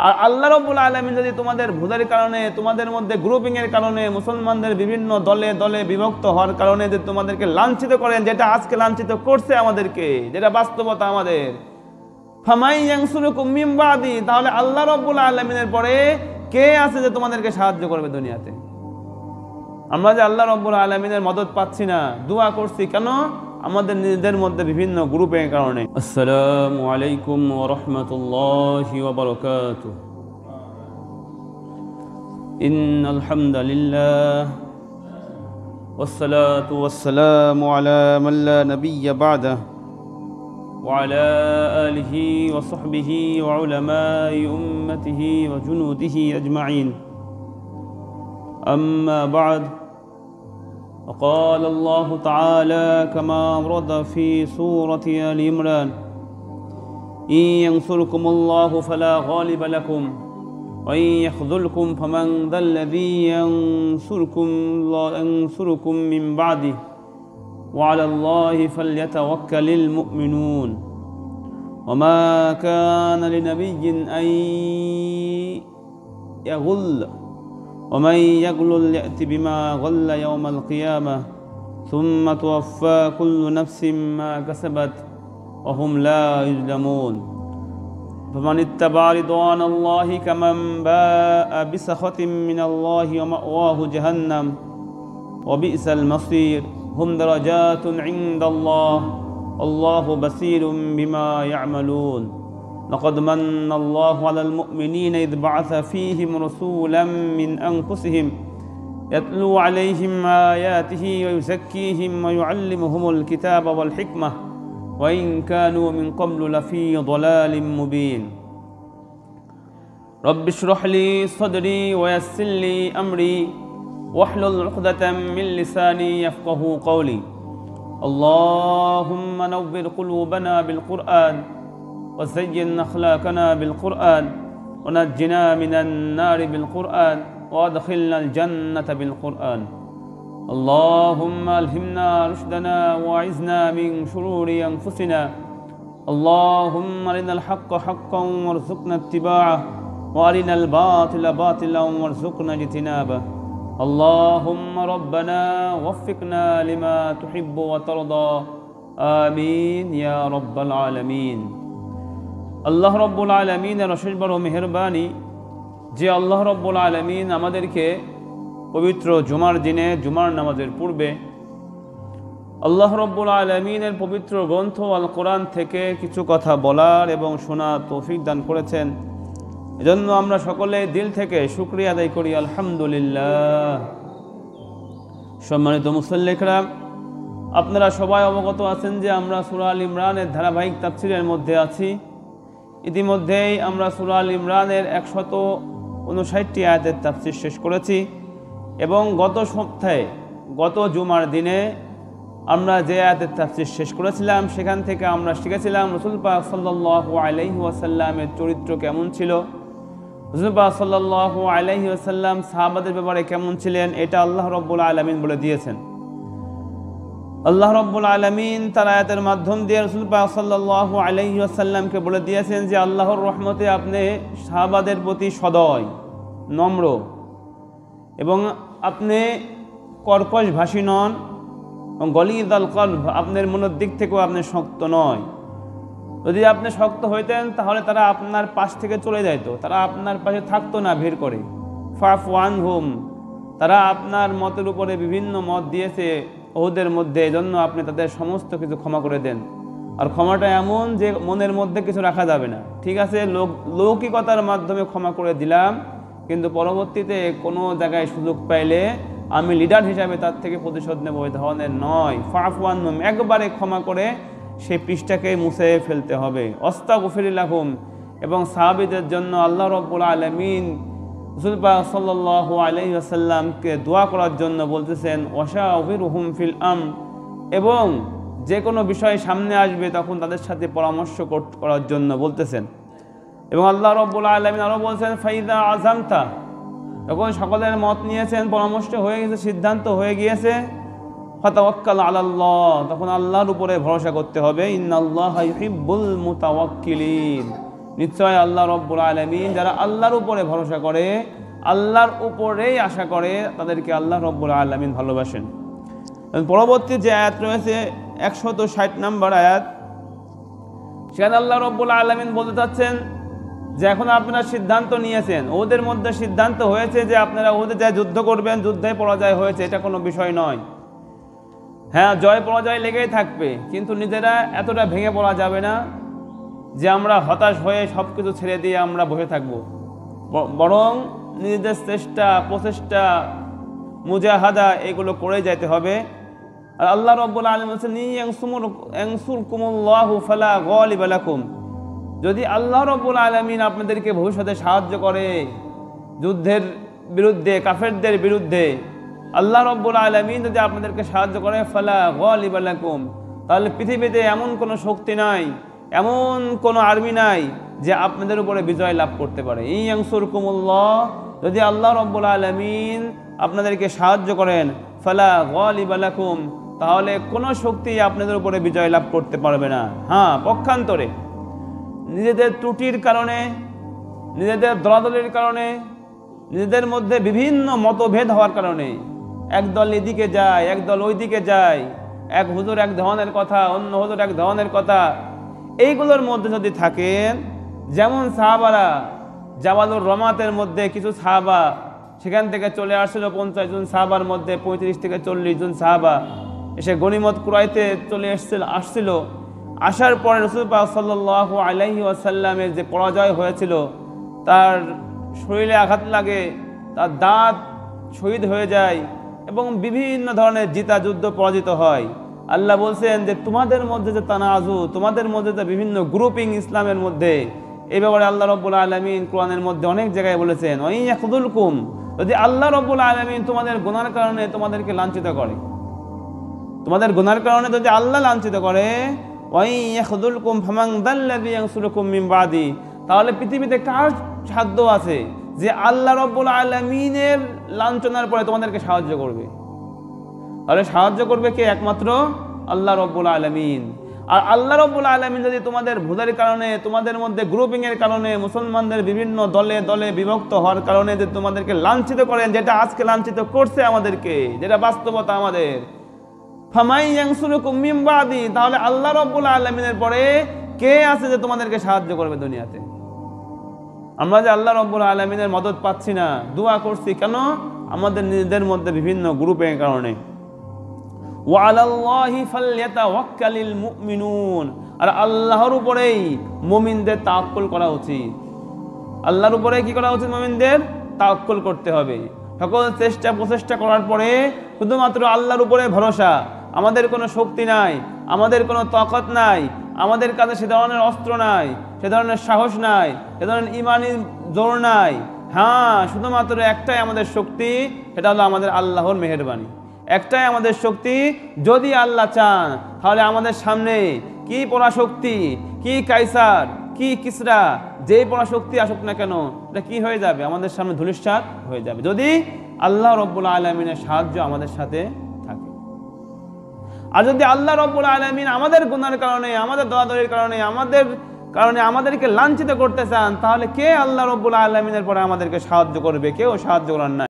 আর আল্লাহ রাব্বুল আলামিন যদি তোমাদের ভুলের কারণে, তোমাদের মধ্যে গ্রুপিং এর কারণে, মুসলমানদের বিভিন্ন দলে দলে বিভক্ত হওয়ার কারণে যদি তোমাদেরকে লাঞ্ছিত করেন, যেটা আজকে লাঞ্ছিত করছে আমাদেরকে, যেটা বাস্তবতা আমাদের, ফামাই ইয়ানসুরুকুম মিন বাদি, তাহলে আল্লাহ রাব্বুল আলামিনের পরে কে আছে যে তোমাদেরকে সাহায্য করবে দুনিয়াতে? আমরা যে আল্লাহ রাব্বুল আলামিনের মদদ পাচ্ছি না, দোয়া করছি কেন? আমাদের নিজেদের মধ্যে বিভিন্ন গ্রুপের কারণে। আসসালামু আলাইকুম ওয়া রাহমাতুল্লাহি ওয়া বারাকাতুহু। ইন্নাল হামদালিল্লাহ ওয়াসসালাতু ওয়াসসালামু আলা মান লা নাবিয়্যা বা'দাহু ওয়া আলা আলিহি ওয়া সাহবিহি ওয়া উলামাই উম্মতিহি ওয়া জুনুদিহি আজমাইন। أما بعد، وقال الله تعالى كما ورد في سورة آل عمران: إن ينصركم الله فلا غالب لكم وإن يخذلكم فمن ذا الذي ينصركم من بعده وعلى الله فليتوكل المؤمنون وما كان لنبي أن يغل ومن يغلل يأت بما غل يوم القيامة ثم توفى كل نفس ما كسبت وهم لا يظلمون فمن اتبع رضوان الله كمن باء بسخط من الله ومأواه جهنم وبئس المصير هم درجات عند الله والله بصير بما يعملون لقد من الله على المؤمنين إذ بعث فيهم رسولا من أنفسهم يتلو عليهم آياته ويزكيهم ويعلمهم الكتاب والحكمة وإن كانوا من قبل لفي ضلال مبين رب اشرح لي صدري ويسر لي أمري واحلل عقدة من لساني يفقه قولي اللهم نور قلوبنا بالقرآن وزين أخلاقنا بالقرآن ونجنا من النار بالقرآن وادخلنا الجنة بالقرآن اللهم ألهمنا رشدنا وأعذنا من شرور أنفسنا اللهم أرنا الحق حقا وارزقنا اتباعه وأرنا الباطل باطلا وارزقنا اجتنابه اللهم ربنا وفقنا لما تحب وترضى آمين يا رب العالمين। আল্লাহ রব্বুল আলামিনের অশেষ বড় মেহেরবানি যে আল্লাহ রব্বুল আলামিন আমাদেরকে পবিত্র জুমার দিনে, জুমার নামাজের পূর্বে আল্লাহ রব্বুল আলামিনের পবিত্র গ্রন্থ আল কোরআন থেকে কিছু কথা বলার এবং শোনার তৌফিক দান করেছেন। এজন্য আমরা সকলে দিল থেকে শুকরিয়া আদায় করি, আলহামদুলিল্লাহ। সম্মানিত মুসল্লি কিরাম, আপনারা সবাই অবগত আছেন যে আমরা সূরা আল ইমরানের ধারাবাহিক তাফসীরের মধ্যে আছি। ইতিমধ্যেই আমরা সূরা আল ইমরানের 159টি আয়াতের তাফসীর শেষ করেছি এবং গত সপ্তাহে, গত জুমার দিনে আমরা যে আয়াতের তাফসীর শেষ করেছিলাম সেখান থেকে আমরা শিখেছিলাম রাসূল পাক সাল্লাল্লাহু আলাইহি ওয়াসাল্লামের চরিত্র কেমন ছিল, রাসূল পাক সাল্লাল্লাহু আলাইহি ওয়াসাল্লাম সাহাবাদের ব্যাপারে কেমন ছিলেন, এটা আল্লাহ রাব্বুল আলামিন বলে দিয়েছেন। আল্লাহ রাব্বুল আলামিন তার আয়াতের মাধ্যম দিয়ে রাসূল পাক সাল্লাল্লাহু আলাইহি ওয়াসাল্লামকে বলে দিয়েছেন যে আল্লাহর রহমতে আপনি সাহাবাদের প্রতি সদয়, নম্র এবং আপনি কর্কশ ভাষী নন এবং গলিদাল কলব, আপনার মনের দিক থেকেও আপনি শক্ত নয়। যদি আপনি শক্ত হইতেন তাহলে তারা আপনার পাশ থেকে চলে যাইত, তারা আপনার পাশে থাকতো না ভিড় করে। ফাফু আনহুম, তারা আপনার মতের উপরে বিভিন্ন মত দিয়েছে ওদের মধ্যে, এজন্য আপনি তাদের সমস্ত কিছু ক্ষমা করে দেন। আর ক্ষমাটা এমন যে মনের মধ্যে কিছু রাখা যাবে না। ঠিক আছে, লৌকিকতার মাধ্যমে ক্ষমা করে দিলাম, কিন্তু পরবর্তীতে কোনো জায়গায় সুযোগ পাইলে আমি লিডার হিসাবে তার থেকে প্রতিশোধ নেব, এই ধরনের নয়। ফাফু আনহুম, একবারে ক্ষমা করে সেই পৃষ্ঠাকে মুছে ফেলতে হবে। আস্তাগফির লাহুম, এবং সাহাবীদের জন্য আল্লাহ রাব্বুল আলামিন রাসূল পাক সাল্লাল্লাহু আলাইহি ওয়াসাল্লামকে দোয়া করার জন্য বলতেছেন ওয়াশাউরিরহুম ফিল আমর, এবং যে কোনো বিষয় সামনে আসবে তখন তাদের সাথে পরামর্শ করার জন্য বলতেছেন। এবং আল্লাহ রাব্বুল আলামিন আরও বলছেন ফাইদা আযামতা, যখন সকলের মত নিয়েছেন, পরামর্শ হয়ে গেছে, সিদ্ধান্ত হয়ে গিয়েছে, ফাতাওয়াক্কাল আলাল্লাহ, তখন আল্লাহর উপরে ভরসা করতে হবে। ইন্নাল্লাহা ইউহিব্বুল মুতাওয়াক্কিলিন, নিশ্চয় আল্লাহ রব্বুল আলামিন যারা আল্লাহর উপরে ভরসা করে, আল্লাহর উপরেই আশা করে, তাদেরকে আল্লাহ রব্বুল আলামিন ভালোবাসেন। পরবর্তী যে আয়াত রয়েছে 160 নম্বর আয়াত, সেখানে আল্লাহ রব্বুল আলামিন বলতে চাচ্ছেন যে এখন আপনারা সিদ্ধান্ত নিয়েছেন, ওদের মধ্যে সিদ্ধান্ত হয়েছে যে আপনারা ওদের যা যুদ্ধ করবেন, যুদ্ধে পরাজয় হয়েছে, এটা কোনো বিষয় নয়। হ্যাঁ, জয় পরাজয় লেগেই থাকবে, কিন্তু নিজেরা এতটা ভেঙে পড়া যাবে না যে আমরা হতাশ হয়ে সব কিছু ছেড়ে দিয়ে আমরা বসে থাকব। বরং নিজেদের চেষ্টা, প্রচেষ্টা, মুজাহাদা এগুলো করে যেতে হবে। আর আল্লাহ রাব্বুল আলামিন বলেছেন ইয়ানসুরকুমুল্লাহু ফালা গালিবা লাকুম, যদি আল্লাহ রাব্বুল আলামিন আপনাদেরকে ভবিষ্যতে সাহায্য করে যুদ্ধের বিরুদ্ধে, কাফেরদের বিরুদ্ধে, আল্লাহ রাব্বুল আলামিন যদি আপনাদেরকে সাহায্য করে, ফালা গালিবা লাকুম, তাহলে পৃথিবীতে এমন কোনো শক্তি নাই, এমন কোনো আর্মি নাই যে আপনাদের উপরে বিজয় লাভ করতে পারে। ইয়ানসুরকুমুল্লাহ, যদি আল্লাহ রাব্বুল আলামিন আপনাদেরকে সাহায্য করেন, ফালা গালিবা লাকুম, তাহলে কোনো শক্তি আপনাদের উপরে বিজয় লাভ করতে পারবে না। হ্যাঁ, পক্ষান্তরে নিজেদের ত্রুটির কারণে, নিজেদের দলাদলির কারণে, নিজেদের মধ্যে বিভিন্ন মতভেদ হওয়ার কারণে একদল এদিকে যায়, একদল ওইদিকে যায়, এক হুজুর এক ধরনের কথা, অন্য হুজুর এক ধরনের কথা, এইগুলোর মধ্যে যদি থাকেন, যেমন সাহাবারা জাবালুর রমাতের মধ্যে কিছু সাহাবা সেখান থেকে চলে আসছিল, 50 জন সাহাবার মধ্যে 35 থেকে 40 জন সাহাবা এসে গনিমত কুরাইতে চলে আসছিল। আসার পরে রাসূল পাক সাল্লাল্লাহু আলাইহি ওয়াসাল্লামের যে পরাজয় হয়েছিল, তার শরীরে আঘাত লাগে, তার দাঁত শহীদ হয়ে যায় এবং বিভিন্ন ধরনের জিতা যুদ্ধ পরাজিত হয়। আল্লাহ বলছেন যে তোমাদের মধ্যে যে তানাজু, তোমাদের মধ্যে যে বিভিন্ন গ্রুপিং ইসলামের মধ্যে, এই ব্যাপারে আল্লাহ রাব্বুল আলামিন কোরআনের মধ্যে অনেক জায়গায় বলেছেন, ওয়াই ইয়াখযুলকুম, যদি আল্লাহ রাব্বুল আলামিন তোমাদের গুনার কারণে তোমাদেরকে লাঞ্ছিত করে, তোমাদের গুনার কারণে যদি আল্লাহ লাঞ্ছিত করে, ওয়াই ইয়াখযুলকুম ফামান যাল্লাযী ইয়ানসুরুকুম মিন বাদি, তাহলে পৃথিবীতে কার সাধ্য আছে যে আল্লাহ রাব্বুল আলামিনের লাঞ্ছনার পরে তোমাদেরকে সাহায্য করবে? তাহলে সাহায্য করবে কে? একমাত্র আল্লাহ রাব্বুল আলামিন। আর আল্লাহ রাব্বুল আলামিন যদি তোমাদের ভুলের কারণে, তোমাদের মধ্যে গ্রুপিং এর কারণে, মুসলমানদের বিভিন্ন দলে দলে বিভক্ত হওয়ার কারণে যে তোমাদেরকে লাঞ্ছিত করেন, যেটা আজকে লাঞ্ছিত করছে আমাদেরকে, যেটা বাস্তবতা আমাদের, ফামাই ইয়ানসুরুকুম মিন বাদি, তাহলে আল্লাহ রাব্বুল আলামিনের পরে কে আছে যে তোমাদেরকে সাহায্য করবে দুনিয়াতে? আমরা যে আল্লাহ রাব্বুল আলামিনের মদদ পাচ্ছি না, দোয়া করছি কেন? আমাদের নিজেদের মধ্যে বিভিন্ন গ্রুপের কারণে। ওয়া আলাল্লাহি ফালইয়াতাওয়াক্কালিল মুমিনুন, আর আল্লাহর উপরেই মুমিনদের তাওয়াক্কুল করা উচিত। আল্লাহর উপরে কি করা উচিত? মুমিনদের তাওয়াক্কুল করতে হবে। সকল চেষ্টা প্রচেষ্টা করার পরে শুধুমাত্র আল্লাহর উপরে ভরসা। আমাদের কোনো শক্তি নাই, আমাদের কোনো তাকত নাই, আমাদের কাছে সে ধরনের অস্ত্র নাই, সে ধরনের সাহস নাই, সে ধরনের ইমানি জোর নাই। হ্যাঁ, শুধুমাত্র একটাই আমাদের শক্তি, সেটা হলো আমাদের আল্লাহর মেহেরবানি। একটাই আমাদের শক্তি, যদি আল্লাহ চান তাহলে আমাদের সামনে কি পরাশক্তি, কি কাইসার, কি কিসরা, যেই পরাশক্তি আসুক না কেন, এটা কি হয়ে যাবে? আমাদের সামনে ধূলিসাৎ হয়ে যাবে, যদি আল্লাহ রাব্বুল আলামিনের সাহায্য আমাদের সাথে থাকে। আর যদি আল্লাহ রাব্বুল আলামিন আমাদের গুনার কারণে, আমাদের দলাদলির কারণে, আমাদেরকে লাঞ্ছিত করতে চান, তাহলে কে আল্লাহ রাব্বুল আলামিনের পরে আমাদেরকে সাহায্য করবে? কেউ সাহায্য করার নাই।